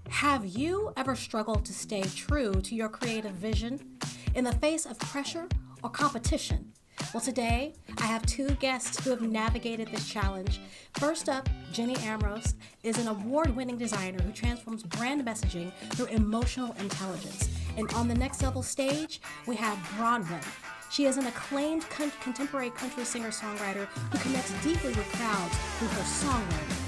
Have you ever struggled to stay true to your creative vision in the face of pressure or competition? Well, today I have two guests who have navigated this challenge. First up, Jenny Ambrose is an award-winning designer who transforms brand messaging through emotional intelligence. And on the next level stage, we have Bronwyn. She is an acclaimed contemporary country singer-songwriter who connects deeply with crowds through her songwriting.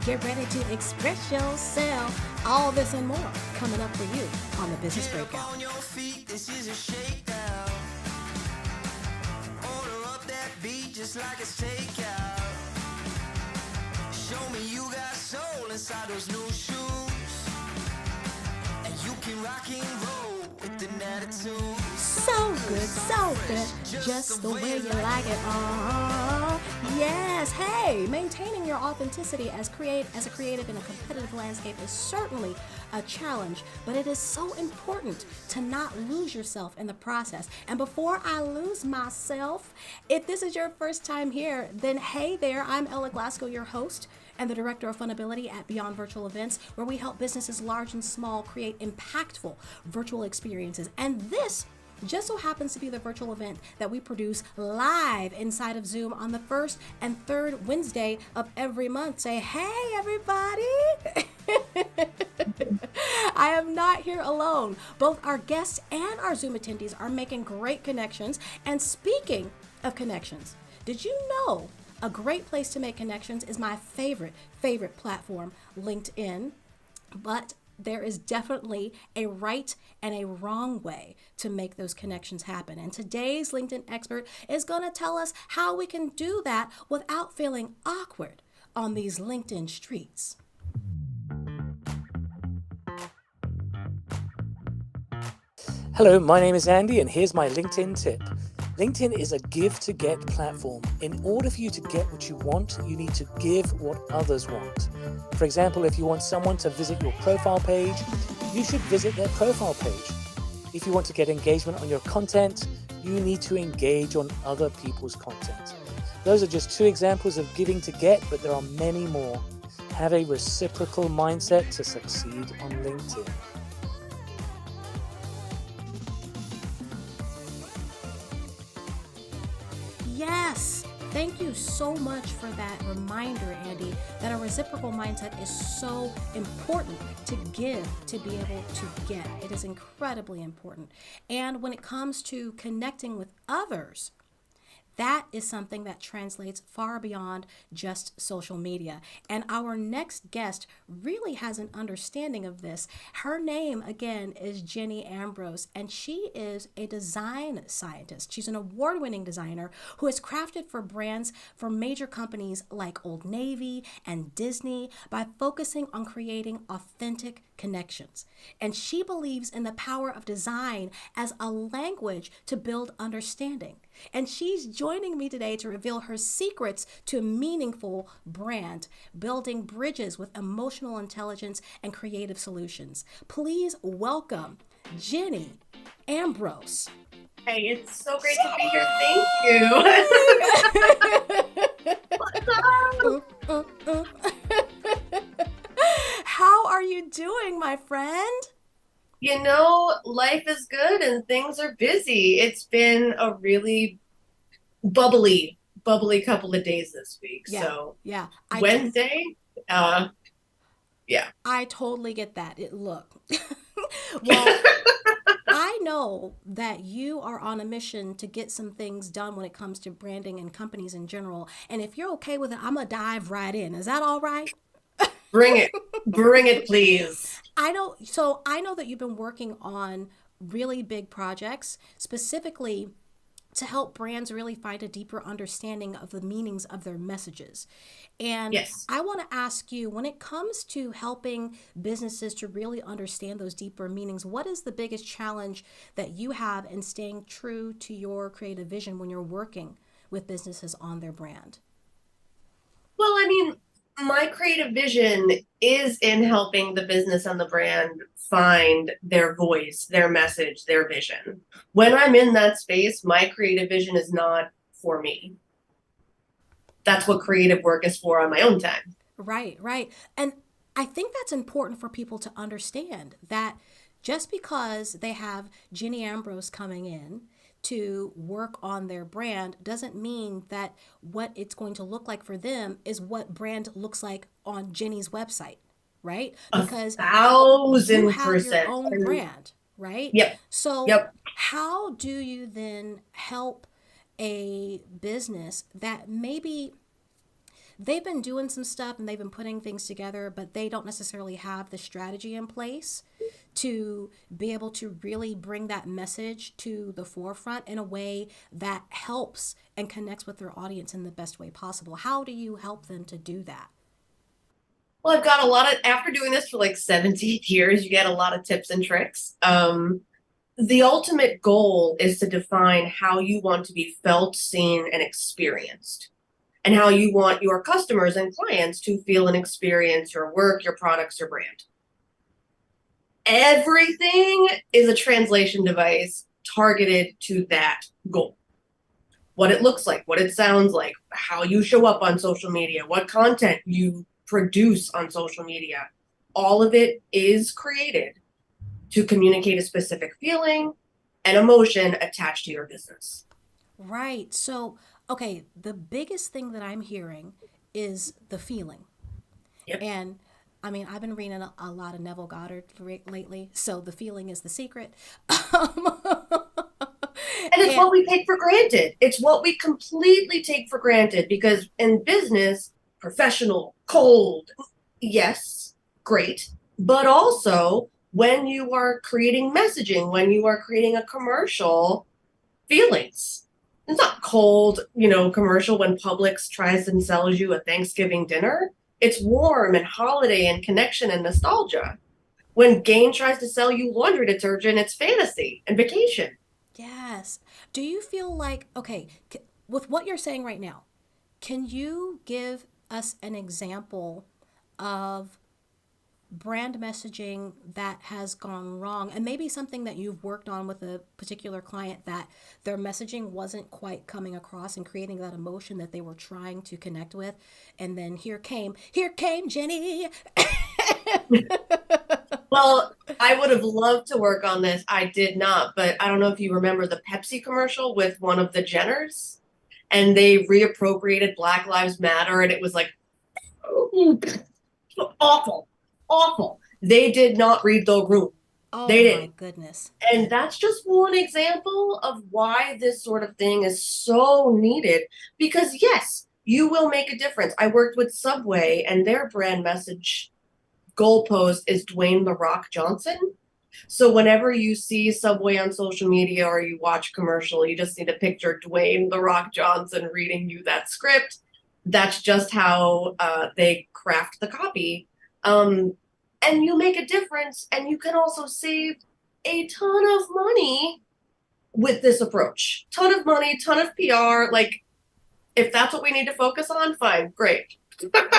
Get ready to express yourself. All this and more coming up for you on the Business Breakout. On your feet, this is a shakedown. Order up that beat just like it's takeout. Show me you got soul inside those new shoes. And you can rock and roll with an attitude. So good, just the way you like it. Yes, hey, maintaining your authenticity as a creative in a competitive landscape is certainly a challenge, but it is so important to not lose yourself in the process. And before I lose myself, if this is your first time here, then hey there, I'm Ella Glasgow, your host and the Director of Funability at Beyond Virtual Events, where we help businesses large and small create impactful virtual experiences. And this just so happens to be the virtual event that we produce live inside of Zoom on the first and third Wednesday of every month. Say, hey, everybody. I am not here alone. Both our guests and our Zoom attendees are making great connections. And speaking of connections, did you know a great place to make connections is my favorite platform, LinkedIn? But there is definitely a right and a wrong way to make those connections happen. And today's LinkedIn expert is going to tell us how we can do that without feeling awkward on these LinkedIn streets. Hello, my name is Andy, and here's my LinkedIn tip. LinkedIn is a give-to-get platform. In order for you to get what you want, you need to give what others want. For example, if you want someone to visit your profile page, you should visit their profile page. If you want to get engagement on your content, you need to engage on other people's content. Those are just two examples of giving to get, but there are many more. Have a reciprocal mindset to succeed on LinkedIn. Yes, thank you so much for that reminder, Andy, that a reciprocal mindset is so important to give to be able to get. It is incredibly important. And when it comes to connecting with others, that is something that translates far beyond just social media. And our next guest really has an understanding of this. Her name, again, is Jenny Ambrose, and she is a design scientist. She's an award-winning designer who has crafted for brands for major companies like Old Navy and Disney by focusing on creating authentic connections. And she believes in the power of design as a language to build understanding. And she's joining me today to reveal her secrets to meaningful brand, building bridges with emotional intelligence and creative solutions. Please welcome Jenny Ambrose. Hey, it's so great to be here. Thank you. How are you doing, my friend? You know, life is good and things are busy. It's been a really bubbly couple of days this week. Yeah. Wednesday, yeah. I totally get that. Look, well, I know that you are on a mission to get some things done when it comes to branding and companies in general. And if you're okay with it, I'm going to dive right in. Is that all right? Bring it, please. I know that you've been working on really big projects, specifically to help brands really find a deeper understanding of the meanings of their messages. And yes. I want to ask you, when it comes to helping businesses to really understand those deeper meanings, what is the biggest challenge that you have in staying true to your creative vision when you're working with businesses on their brand? Well, I mean, my creative vision is in helping the business and the brand find their voice, their message, their vision. When I'm in that space, my creative vision is not for me. That's what creative work is for on my own time. Right. And I think that's important for people to understand, that just because they have Jenny Ambrose coming in to work on their brand doesn't mean that what it's going to look like for them is what brand looks like on Jenny's website, right? Because you have your 1,000%. own brand, right? Yep. So Yep. how do you then help a business that maybe they've been doing some stuff and they've been putting things together, but they don't necessarily have the strategy in place to be able to really bring that message to the forefront in a way that helps and connects with their audience in the best way possible? How do you help them to do that? Well, I've got a lot of, after doing this for like 17 years, you get a lot of tips and tricks. The ultimate goal is to define how you want to be felt, seen, and experienced, and how you want your customers and clients to feel and experience your work, your products, your brand. Everything is a translation device targeted to that goal. What it looks like, what it sounds like, how you show up on social media, what content you produce on social media. All of it is created to communicate a specific feeling and emotion attached to your business. Right. So, okay, the biggest thing that I'm hearing is the feeling. Yep. And I mean, I've been reading a lot of Neville Goddard lately, so the feeling is the secret. And it's what we take for granted. It's what we completely take for granted, because in business, professional, cold, yes, great. But also when you are creating messaging, when you are creating a commercial, feelings. It's not cold, commercial when Publix tries and sells you a Thanksgiving dinner. It's warm and holiday and connection and nostalgia. When Gain tries to sell you laundry detergent, it's fantasy and vacation. Yes. Do you feel like, okay, with what you're saying right now, can you give us an example of brand messaging that has gone wrong, and maybe something that you've worked on with a particular client that their messaging wasn't quite coming across and creating that emotion that they were trying to connect with, and then here came Jenny. Well, I would have loved to work on this. I did not, but I don't know if you remember the Pepsi commercial with one of the Jenners, and they reappropriated Black Lives Matter, and it was like, awful, awful. They did not read the room. Oh They my didn't. goodness. And that's just one example of why this sort of thing is so needed. Because yes, you will make a difference. I worked with Subway, and their brand message goalpost is Dwayne "The Rock" Johnson. So whenever you see Subway on social media or you watch a commercial, you just need to picture Dwayne "The Rock" Johnson reading you that script. That's just how they craft the copy. And you make a difference, and you can also save a ton of money with this approach. Ton of money, ton of PR. Like, if that's what we need to focus on, fine, great.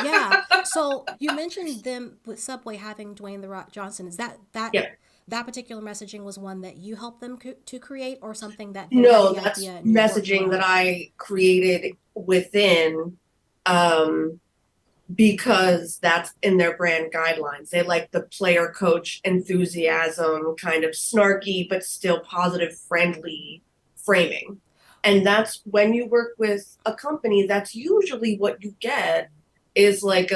Yeah. So you mentioned them with Subway having Dwayne "The Rock" Johnson. Is that Yep. that particular messaging was one that you helped them to create, or something that No, had the that's idea and you worked messaging around that it? I created within, because that's in their brand guidelines. They like the player coach enthusiasm, kind of snarky but still positive, friendly framing. And that's when you work with a company, that's usually what you get, is like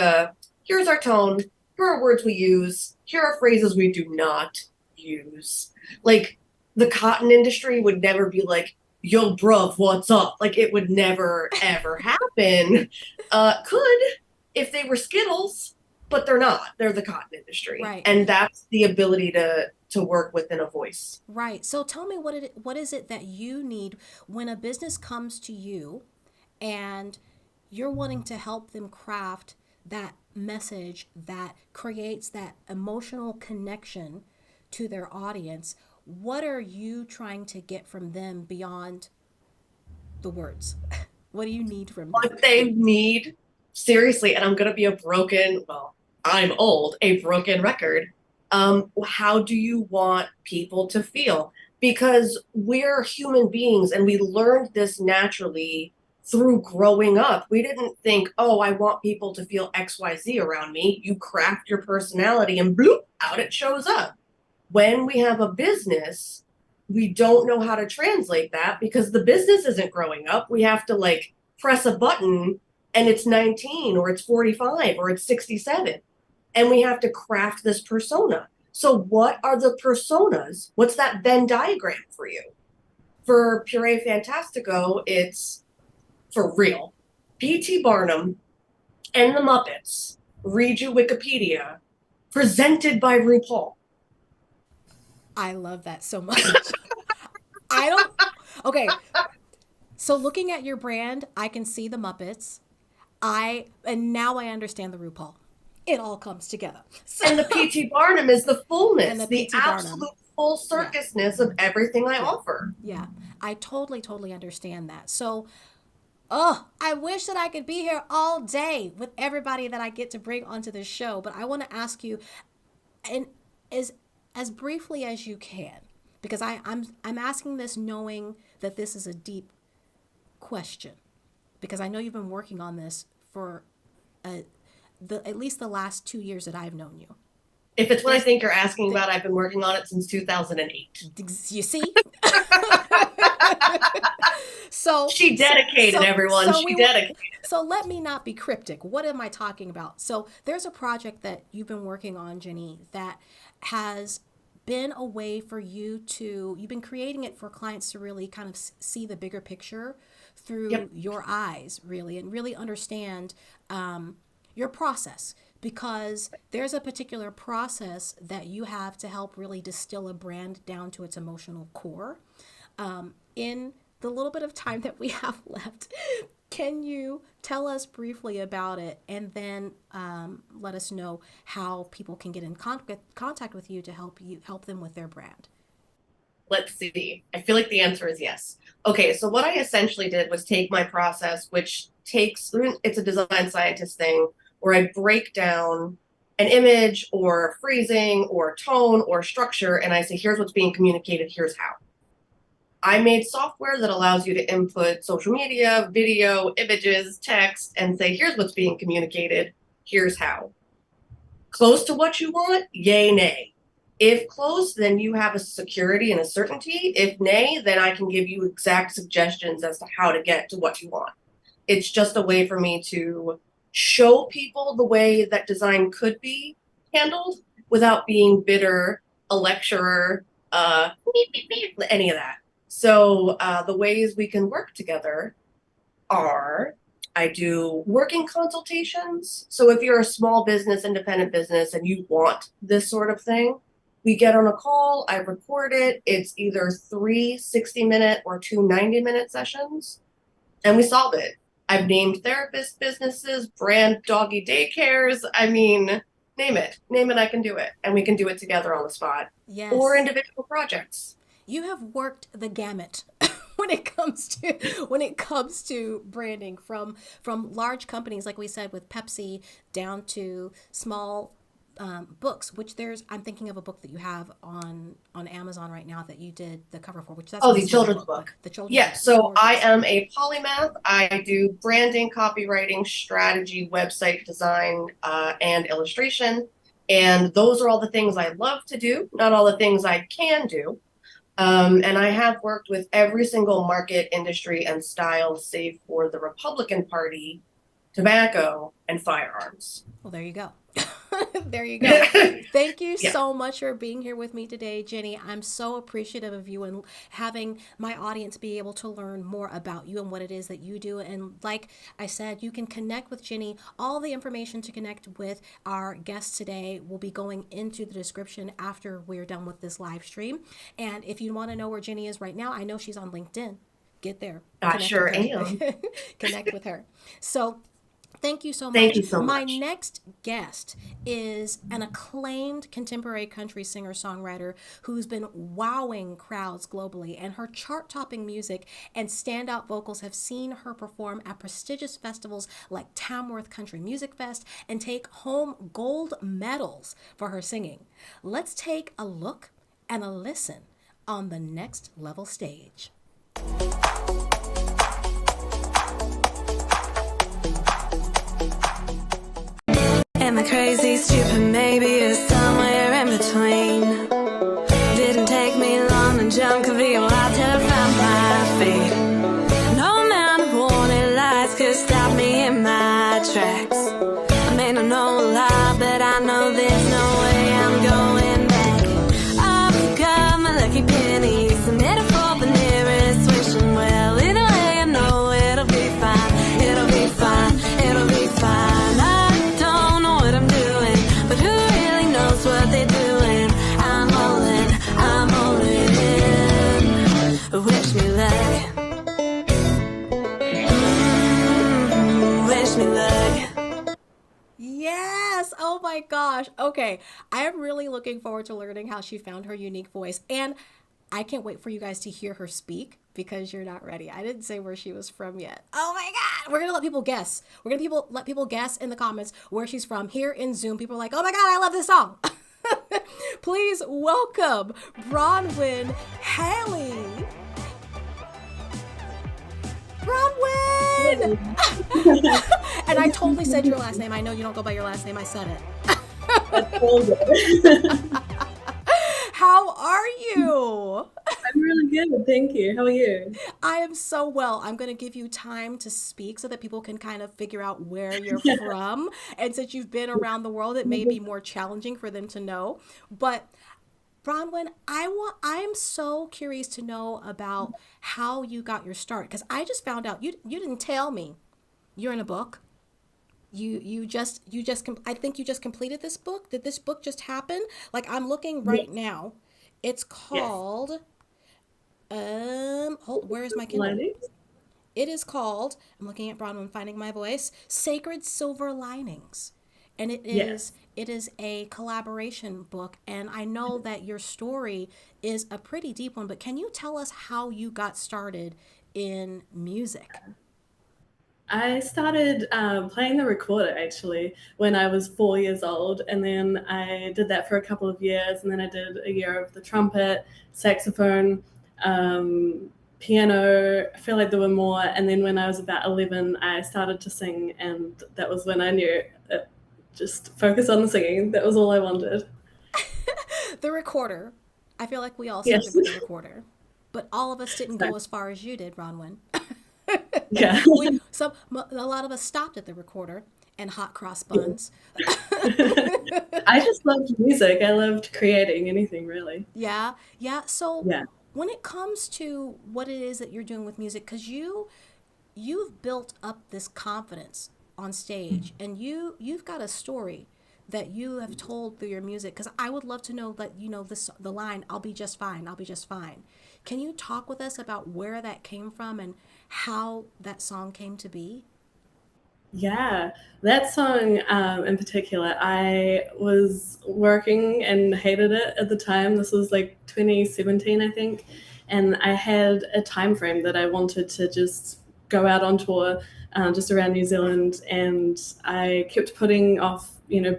here's our tone, here are words we use, here are phrases we do not use. Like, the cotton industry would never be like, yo bruv, what's up? Like, it would never ever happen. Could if they were Skittles, but they're not. They're the cotton industry. Right. And that's the ability to work within a voice. Right. So tell me, what is it that you need when a business comes to you and you're wanting to help them craft that message that creates that emotional connection to their audience? What are you trying to get from them beyond the words? What do you need from them? What they need, seriously, and I'm going to be I'm old, a broken record. How do you want people to feel? Because we're human beings, and we learned this naturally through growing up, we didn't think, oh, I want people to feel XYZ around me. You craft your personality and bloop, out it shows up. When we have a business, we don't know how to translate that because the business isn't growing up. We have to like press a button and it's 19 or it's 45 or it's 67. And we have to craft this persona. So what are the personas? What's that Venn diagram for you? For Puree Fantastico, it's for real. P.T. Barnum and the Muppets read you Wikipedia, presented by RuPaul. I love that so much. Okay. So looking at your brand, I can see the Muppets. And now I understand the RuPaul. It all comes together. So, and the P.T. Barnum is the fullness, and the absolute full circusness of everything I offer. Yeah, I totally understand that. So, I wish that I could be here all day with everybody that I get to bring onto this show. But I want to ask you, and as briefly as you can, because I'm asking this knowing that this is a deep question, because I know you've been working on this for at least the last 2 years that I've known you. If it's what I think you're asking about, I've been working on it since 2008. You see? So she dedicated, everyone. She dedicated. So let me not be cryptic. What am I talking about? So there's a project that you've been working on, Jenny, that has been a way for you've been creating it for clients to really kind of see the bigger picture through your eyes, really, and really understand your process, because there's a particular process that you have to help really distill a brand down to its emotional core. In the little bit of time that we have left, can you tell us briefly about it, and then let us know how people can get in contact with you to help them with their brand? Let's see. I feel like the answer is yes. Okay, so what I essentially did was take my process, which it's a design scientist thing, where I break down an image or phrasing or tone or structure, and I say, here's what's being communicated, here's how. I made software that allows you to input social media, video, images, text, and say, here's what's being communicated, here's how. Close to what you want, yay, nay. If close, then you have a security and a certainty. If nay, then I can give you exact suggestions as to how to get to what you want. It's just a way for me to show people the way that design could be handled without being bitter, a lecturer, any of that. So the ways we can work together are, I do working consultations. So if you're a small business, independent business, and you want this sort of thing, we get on a call, I record it. It's either 3 60-minute or 2 90-minute sessions, and we solve it. I've named therapist businesses, brand doggy daycares. I mean, name it, I can do it. And we can do it together on the spot. Yes. Or individual projects. You have worked the gamut when it comes to branding, from large companies, like we said, with Pepsi, down to small books, which I'm thinking of a book that you have on Amazon right now that you did the cover for, which that's the children's book. The children's book. So gorgeous. I am a polymath. I do branding, copywriting, strategy, website design, and illustration. And those are all the things I love to do, not all the things I can do. And I have worked with every single market, industry, and style save for the Republican Party, tobacco, and firearms. Well, there you go. There you go. Thank you so much for being here with me today, Jenny. I'm so appreciative of you and having my audience be able to learn more about you and what it is that you do. And like I said, you can connect with Jenny. All the information to connect with our guests today will be going into the description after we're done with this live stream. And if you want to know where Jenny is right now, I know she's on LinkedIn. Get there. I sure am. Connect with her. So thank you so much. Thank you so much. My next guest is an acclaimed contemporary country singer-songwriter who's been wowing crowds globally, and her chart-topping music and standout vocals have seen her perform at prestigious festivals like Tamworth Country Music Fest and take home gold medals for her singing. Let's take a look and a listen on the Next Level stage. And the crazy, stupid maybe is somewhere in between. Didn't take me long to jump convenient till I found my feet. No amount of warning lights could stop me in my tracks. I may not know a lot, but I know there's no way I'm going back. I've become a lucky penny, submitted for the nearest wishing well. Either way, I know it'll be fine. It'll be fine. It'll be fine. I don't know what I'm doing, but who really knows what they're doing? I'm all in. I'm all in. Wish me luck. Wish me luck. Yes. Oh my gosh. Okay. I am really looking forward to learning how she found her unique voice. And I can't wait for you guys to hear her speak because you're not ready. I didn't say where she was from yet. Oh my God. We're going to let people guess. We're going to let people guess in the comments where she's from. Here in Zoom, people are like, oh my God, I love this song. Please welcome Bronwyn Halley. Bronwyn! And I totally said your last name. I know you don't go by your last name. I said it. How are you? I'm really good, thank you. How are you? I am so well. I'm going to give you time to speak so that people can kind of figure out where you're from. And since you've been around the world, it may be more challenging for them to know. But Bronwyn, I'm so curious to know about how you got your start, because I just found out you didn't tell me you're in a book. I think you just completed this book. Did this book just happen? Like, I'm looking right now. It's called where is my Kindle? It is called, I'm looking at Bronwyn, finding my voice, Sacred Silver Linings. And it is a collaboration book, and I know that your story is a pretty deep one, but can you tell us how you got started in music? I started playing the recorder actually when I was 4 years old, and then I did that for a couple of years, and then I did a year of the trumpet, saxophone, piano. I feel like there were more, and then when I was about 11, I started to sing, and that was when I knew just focus on the singing. That was all I wanted. The recorder. I feel like we all started with the recorder, but all of us didn't go as far as you did, Bronwyn. Yeah. A lot of us stopped at the recorder and hot cross buns. I just loved music. I loved creating anything, really. Yeah. So Yeah. when it comes to what it is that you're doing with music, because you've built up this confidence on stage, and you've got a story that you have told through your music, because I would love to know that, the line, I'll be just fine, I'll be just fine. Can you talk with us about where that came from and how that song came to be? Yeah, that song in particular, I was working and hated it at the time. This was like 2017, I think. And I had a time frame that I wanted to just go out on tour just around New Zealand. And I kept putting off,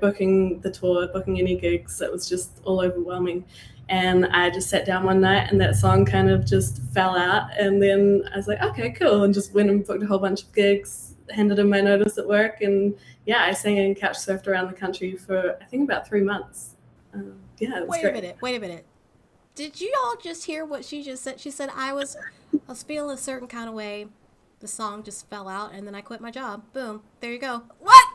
booking the tour, booking any gigs. It was just all overwhelming. And I just sat down one night and that song kind of just fell out. And then I was like, okay, cool. And just went and booked a whole bunch of gigs, handed in my notice at work. And yeah, I sang and couch surfed around the country for, I think, about 3 months. Yeah, it was great. Wait a minute. Did you all just hear what she just said? She said, I was feeling a certain kind of way. The song just fell out, and then I quit my job. Boom. There you go. What?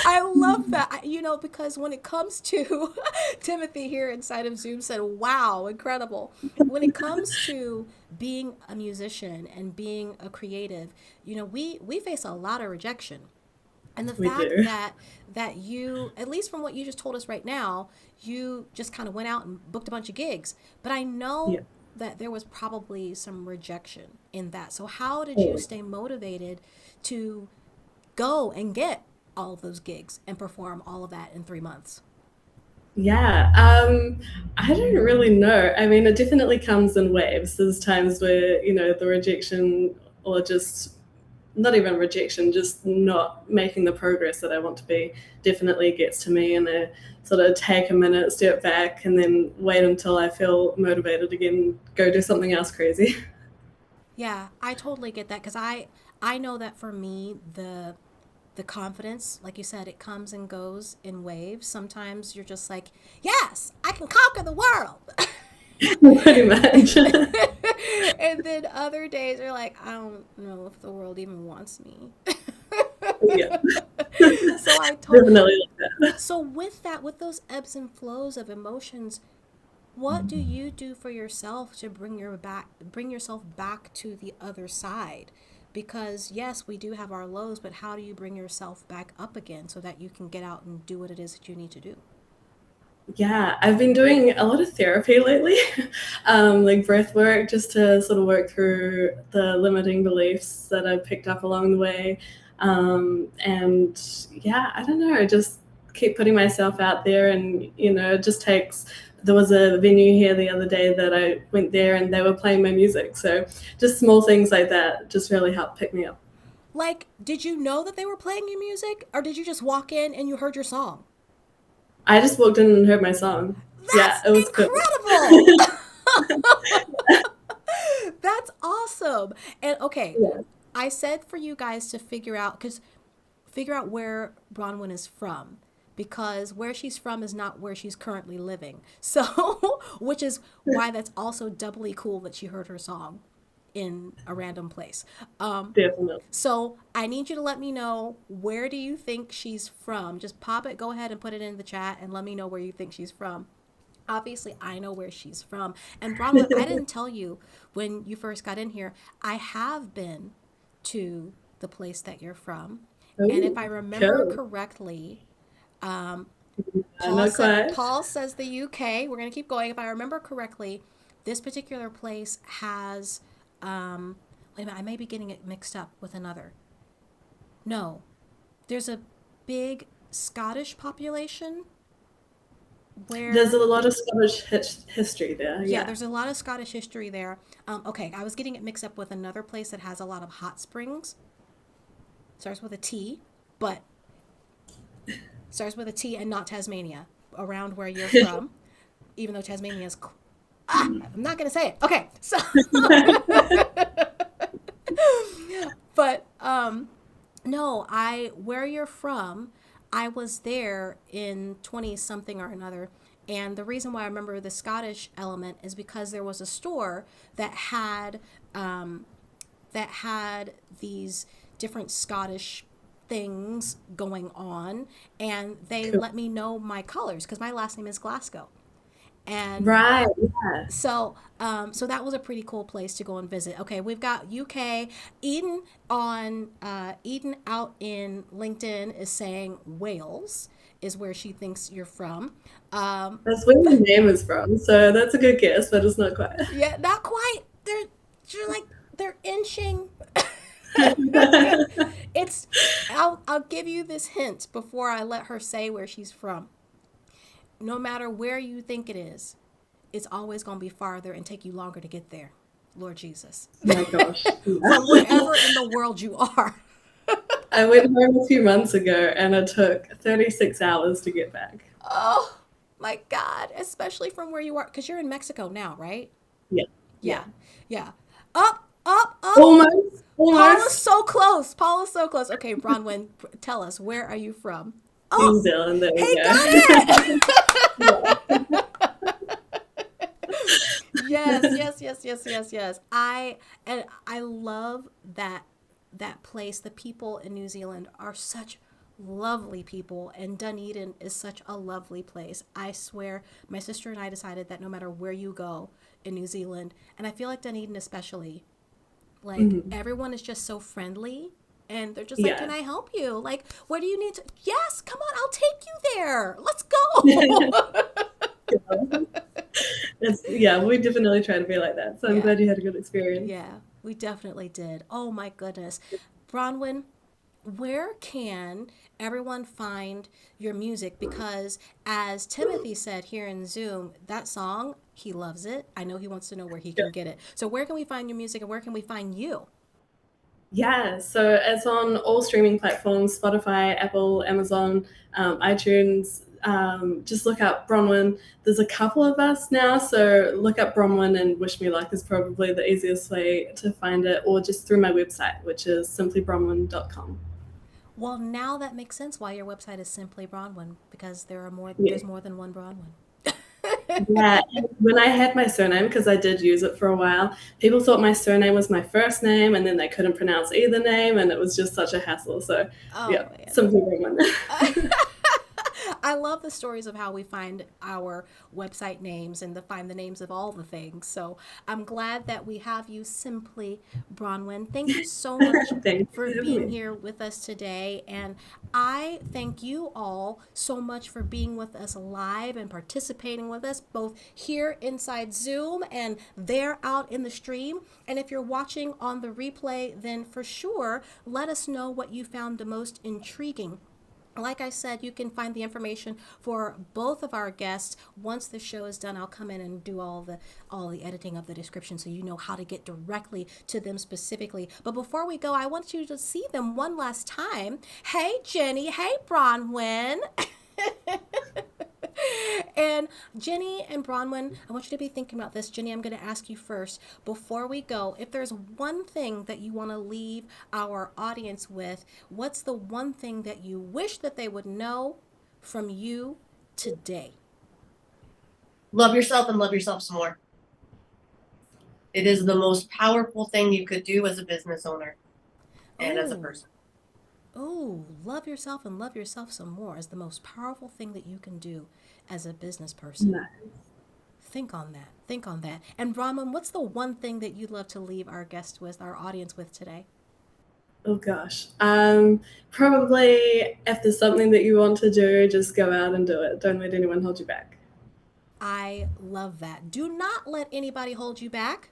I love that, because when it comes to Timothy here inside of Zoom said, wow, incredible. When it comes to being a musician and being a creative, we face a lot of rejection. And the fact that you, at least from what you just told us right now, you just kind of went out and booked a bunch of gigs. But I know that there was probably some rejection in that. So how did you stay motivated to go and get all of those gigs and perform all of that in 3 months? Yeah, I don't really know. I mean, it definitely comes in waves. There's times where, the rejection, or just not even rejection, just not making the progress that I want to be, definitely gets to me, and I sort of take a minute, step back, and then wait until I feel motivated again, go do something else crazy. Yeah, I totally get that, because I I know that for me, the confidence, like you said, it comes and goes in waves. Sometimes you're just like, yes, I can conquer the world. Pretty much. And then other days are like, I don't know if the world even wants me. Yeah, So I told definitely like that. so with that, with those ebbs and flows of emotions, what do you do for yourself to bring yourself back to the other side? Because yes, we do have our lows, but how do you bring yourself back up again so that you can get out and do what it is that you need to do? Yeah, I've been doing a lot of therapy lately, like breath work, just to sort of work through the limiting beliefs that I've picked up along the way. And yeah, I don't know, just keep putting myself out there. And, it just takes, there was a venue here the other day that I went there and they were playing my music. So just small things like that just really help pick me up. Like, did you know that they were playing your music, or did you just walk in and you heard your song? I just walked in and heard my song. Yeah, That's it was good. incredible. That's awesome. And okay, Yeah. I said for you guys to figure out where Bronwyn is from, because where she's from is not where she's currently living. So, which is why that's also doubly cool that she heard her song in a random place. Definitely. So I need you to let me know, where do you think she's from? Just pop it, go ahead and put it in the chat and let me know where you think she's from. Obviously, I know where she's from. And Bronwyn, I didn't tell you when you first got in here, I have been to the place that you're from. And if I remember Cool. correctly, Not quite. Paul says the UK. We're going to keep going. If I remember correctly, this particular place has, wait a minute, I may be getting it mixed up with another. No, there's a big Scottish population where There's a lot of Scottish history there. yeah, Yeah. there's a lot of Scottish history there. Okay, I was getting it mixed up with another place that has a lot of hot springs. Starts with a T, but starts with a T and not Tasmania, around where you're from, even though Tasmania is. I'm not going to say it. Okay, so. But no, where you're from, I was there in 20 something or another. And the reason why I remember the Scottish element is because there was a store that had these different Scottish things going on, and they Cool. let me know my colors because my last name is Glasgow. And Right. Yeah. so, so that was a pretty cool place to go and visit. Okay, we've got UK. Eden out in LinkedIn is saying Wales is where she thinks you're from. That's where the name is from. So that's a good guess, but it's not quite. Yeah, not quite. They're inching. It's. I'll give you this hint before I let her say where she's from. No matter where you think it is, it's always going to be farther and take you longer to get there. Lord Jesus. Oh my gosh. From wherever in the world you are. I went home a few months ago and it took 36 hours to get back. Oh my God. Especially from where you are. Because you're in Mexico now, right? Yeah. Yeah. Yeah. Up, up, up. Almost. Paula's so close. Paula's so close. Okay, Bronwyn, tell us, where are you from? New Zealand. There we He go. got it! Yes. I love that place. The people in New Zealand are such lovely people, and Dunedin is such a lovely place. I swear, my sister and I decided that no matter where you go in New Zealand, and I feel like Dunedin especially, like everyone is just so friendly. And they're just like, Yeah. can I help you? Like, where do you need to? Yes, come on, I'll take you there. Let's go. Yeah, we definitely try to be like that. So I'm Yeah. glad you had a good experience. Yeah, we definitely did. Oh my goodness. Bronwyn, where can everyone find your music? Because as Timothy said here in Zoom, that song, he loves it. I know he wants to know where he can get it. So where can we find your music and where can we find you? Yeah, so it's on all streaming platforms: Spotify, Apple, Amazon, iTunes. just look up Bronwyn. There's a couple of us now, so look up Bronwyn and Wish Me Luck is probably the easiest way to find it, or just through my website, which is simplybronwyn.com. Well, now that makes sense why your website is Simply Bronwyn, because Yeah. there's more than one Bronwyn. Yeah, when I had my surname, because I did use it for a while, people thought my surname was my first name, and then they couldn't pronounce either name, and it was just such a hassle. So, Oh yeah, man. Simply Bronwyn. I love the stories of how we find our website names and find the names of all the things. So I'm glad that we have you, Simply Bronwyn. Thank you so much Thank for you. being here with us today. And I thank you all so much for being with us live and participating with us, both here inside Zoom and there out in the stream. And if you're watching on the replay, then for sure, let us know what you found the most intriguing. Like I said, you can find the information for both of our guests. Once the show is done, I'll come in and do all the editing of the description so you know how to get directly to them specifically. But before we go, I want you to see them one last time. Hey, Jenny. Hey, Bronwyn. And Jenny and Bronwyn, I want you to be thinking about this. Jenny, I'm going to ask you first, before we go, if there's one thing that you want to leave our audience with, what's the one thing that you wish that they would know from you today? Love yourself and love yourself some more. It is the most powerful thing you could do as a business owner and as a Oh. person. Oh, love yourself and love yourself some more is the most powerful thing that you can do as a business person. Nice. Think on that. Think on that. And Brahman, what's the one thing that you'd love to leave our guests with, our audience with today? Oh gosh. Probably if there's something that you want to do, just go out and do it. Don't let anyone hold you back. I love that. Do not let anybody hold you back.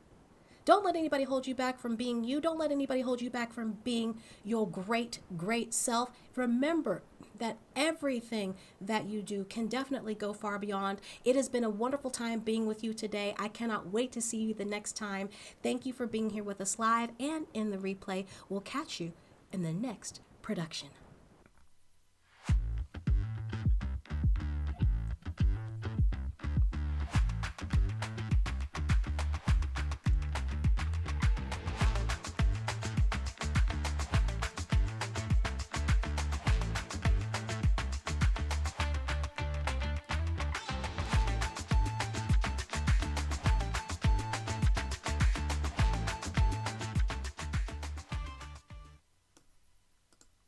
Don't let anybody hold you back from being you. Don't let anybody hold you back from being your great, great self. Remember that everything that you do can definitely go far beyond. It has been a wonderful time being with you today. I cannot wait to see you the next time. Thank you for being here with us live and in the replay. We'll catch you in the next production.